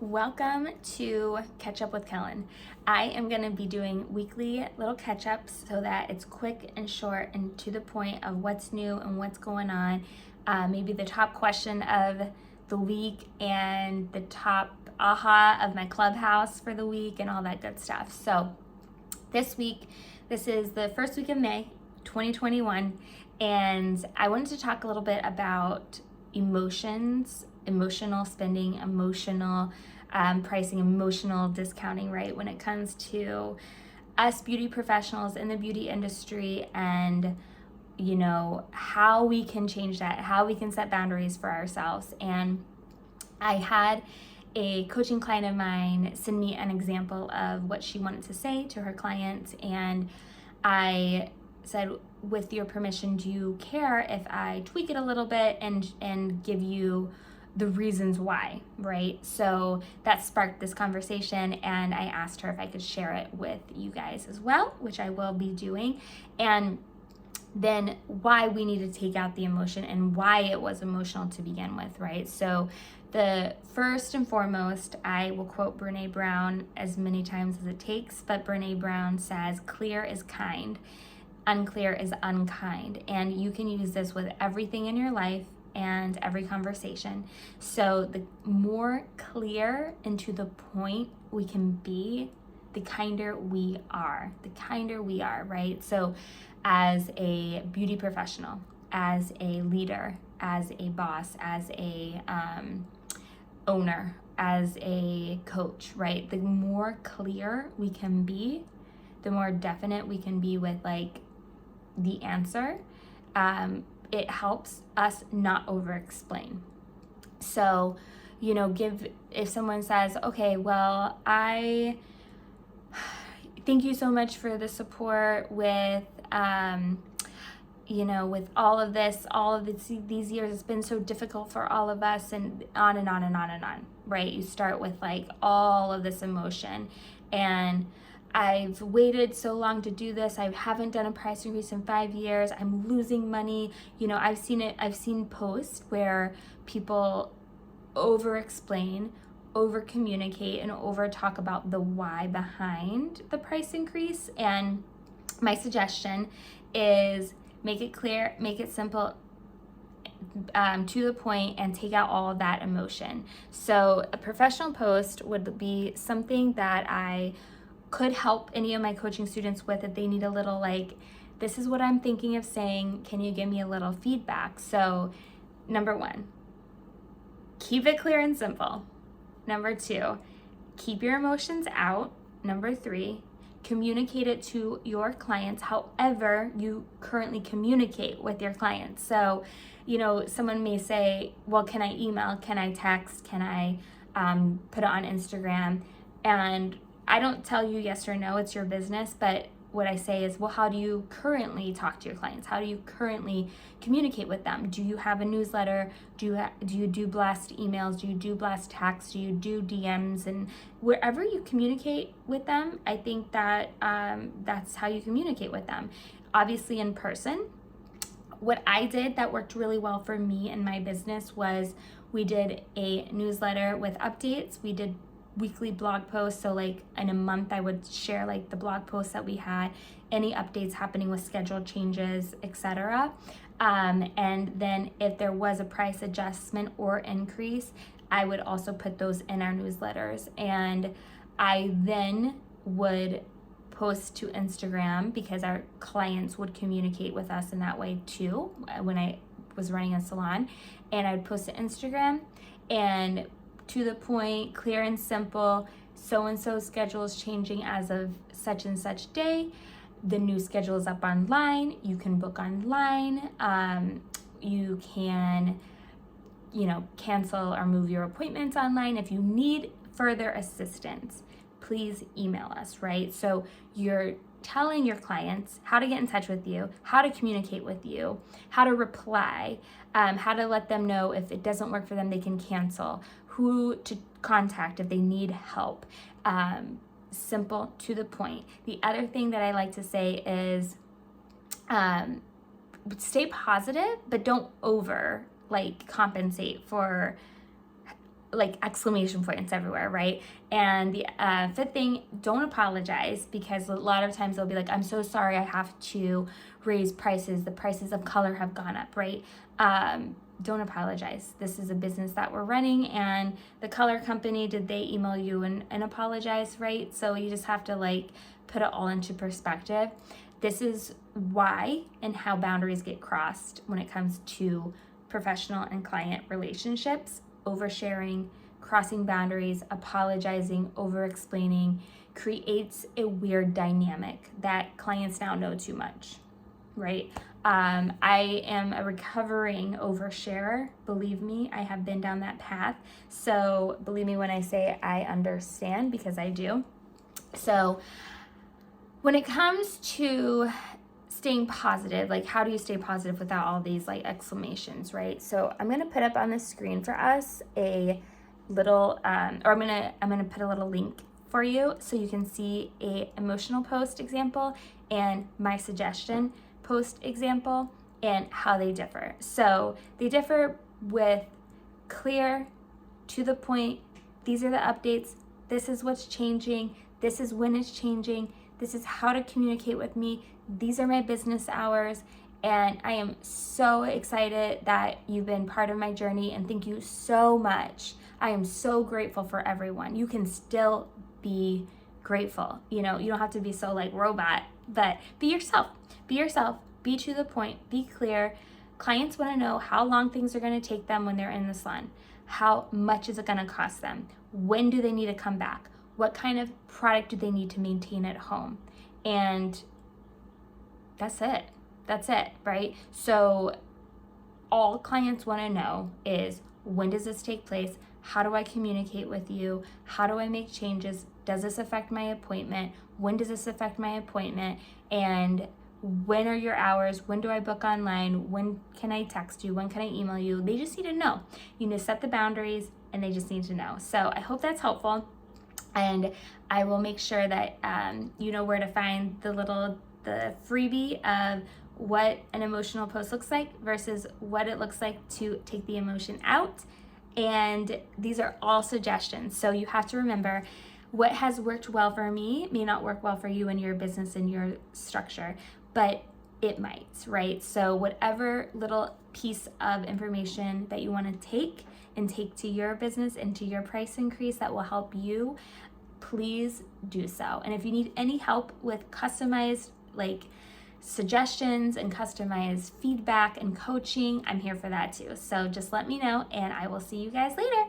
Welcome to Catch Up with Kellen. I am going to be doing weekly little catch ups so that it's quick and short and to the point of what's new and what's going on. Maybe the top question of the week and the top aha of my clubhouse for the week and all that good stuff. So this week, this is the first week of May 2021, and I wanted to talk a little bit about emotions, emotional spending, emotional pricing, emotional discounting, right? When it comes to us beauty professionals in the beauty industry and, you know, how we can change that, how we can set boundaries for ourselves. And I had a coaching client of mine send me an example of what she wanted to say to her clients, and I said, with your permission, do you care if I tweak it a little bit and give you the reasons why, right? So that sparked this conversation, and I asked her if I could share it with you guys as well, which I will be doing, and then why we need to take out the emotion and why it was emotional to begin with, right? So the first and foremost, I will quote Brene Brown as many times as it takes, but Brene Brown says, clear is kind, unclear is unkind. And you can use this with everything in your life and every conversation. So the more clear and to the point we can be, the kinder we are, right? So as a beauty professional, as a leader, as a boss, as a owner, as a coach, right? The more clear we can be, the more definite we can be with like the answer. It helps us not over explain. So, you know, if someone says, okay, well, I thank you so much for the support with, you know, with all of this, these years, it's been so difficult for all of us, and on and on and on and on, right? You start with like all of this emotion, and I've waited so long to do this. I haven't done a price increase in 5 years. I'm losing money. You know, I've seen posts where people over explain, over communicate, and over talk about the why behind the price increase. And my suggestion is make it clear, make it simple, to the point, and take out all of that emotion. So a professional post would be something that I could help any of my coaching students with if they need a little like, this is what I'm thinking of saying, can you give me a little feedback? So number one, keep it clear and simple. Number two, keep your emotions out. Number three, communicate it to your clients however you currently communicate with your clients. So, you know, someone may say, well, can I email? Can I text? Can I put it on Instagram? And I don't tell you yes or no, it's your business, but what I say is, well, how do you currently talk to your clients? How do you currently communicate with them? Do you have a newsletter? Do you do blast emails? Do you do blast texts? Do you do DMs? And wherever you communicate with them, I think that that's how you communicate with them. Obviously in person. What I did that worked really well for me and my business was we did a newsletter with updates. We did weekly blog posts, so like in a month I would share like the blog posts that we had, any updates happening with schedule changes, etc. And then if there was a price adjustment or increase, I would also put those in our newsletters, and I then would post to Instagram because our clients would communicate with us in that way too when I was running a salon, and I would post to Instagram and to the point, clear and simple, so-and-so schedule is changing as of such and such day. The new schedule is up online. You can book online. You can, you know, cancel or move your appointments online. If you need further assistance, please email us, right? So you're telling your clients how to get in touch with you, how to communicate with you, how to reply, how to let them know if it doesn't work for them, they can cancel, who to contact if they need help. Simple, to the point. The other thing that I like to say is stay positive, but don't over like compensate for like exclamation points everywhere, right? And the fifth thing, don't apologize, because a lot of times they'll be like, I'm so sorry, I have to raise prices. The prices of color have gone up, right? Don't apologize. This is a business that we're running, and the color company, did they email you and apologize, right? So you just have to like put it all into perspective. This is why and how boundaries get crossed when it comes to professional and client relationships. Oversharing, crossing boundaries, apologizing, over-explaining creates a weird dynamic that clients now know too much, right? I am a recovering oversharer. Believe me, I have been down that path. So believe me when I say I understand, because I do. So when it comes to staying positive, like how do you stay positive without all these like exclamations, right? So I'm gonna put up on the screen for us a little, or I'm gonna put a little link for you so you can see a emotional post example and my suggestion post example and how they differ. So they differ with clear, to the point, these are the updates, this is what's changing, this is when it's changing, this is how to communicate with me, these are my business hours, and I am so excited that you've been part of my journey, and thank you so much. I am so grateful for everyone. You can still be grateful. You know, you don't have to be so like robot, but be yourself. Be yourself, be to the point, be clear. Clients want to know how long things are going to take them when they're in the salon. How much is it going to cost them? When do they need to come back? What kind of product do they need to maintain at home? And that's it. That's it, right? So all clients want to know is, when does this take place? How do I communicate with you? How do I make changes? Does this affect my appointment? When does this affect my appointment? And when are your hours? When do I book online? When can I text you? When can I email you? They just need to know. You need to set the boundaries, and they just need to know. So I hope that's helpful. And I will make sure that you know where to find the freebie of what an emotional post looks like versus what it looks like to take the emotion out. And these are all suggestions. So you have to remember, what has worked well for me may not work well for you and your business and your structure, but it might, right? So whatever little piece of information that you want to take to your business and to your price increase that will help you, please do so. And if you need any help with customized like suggestions and customized feedback and coaching, I'm here for that too. So just let me know, and I will see you guys later.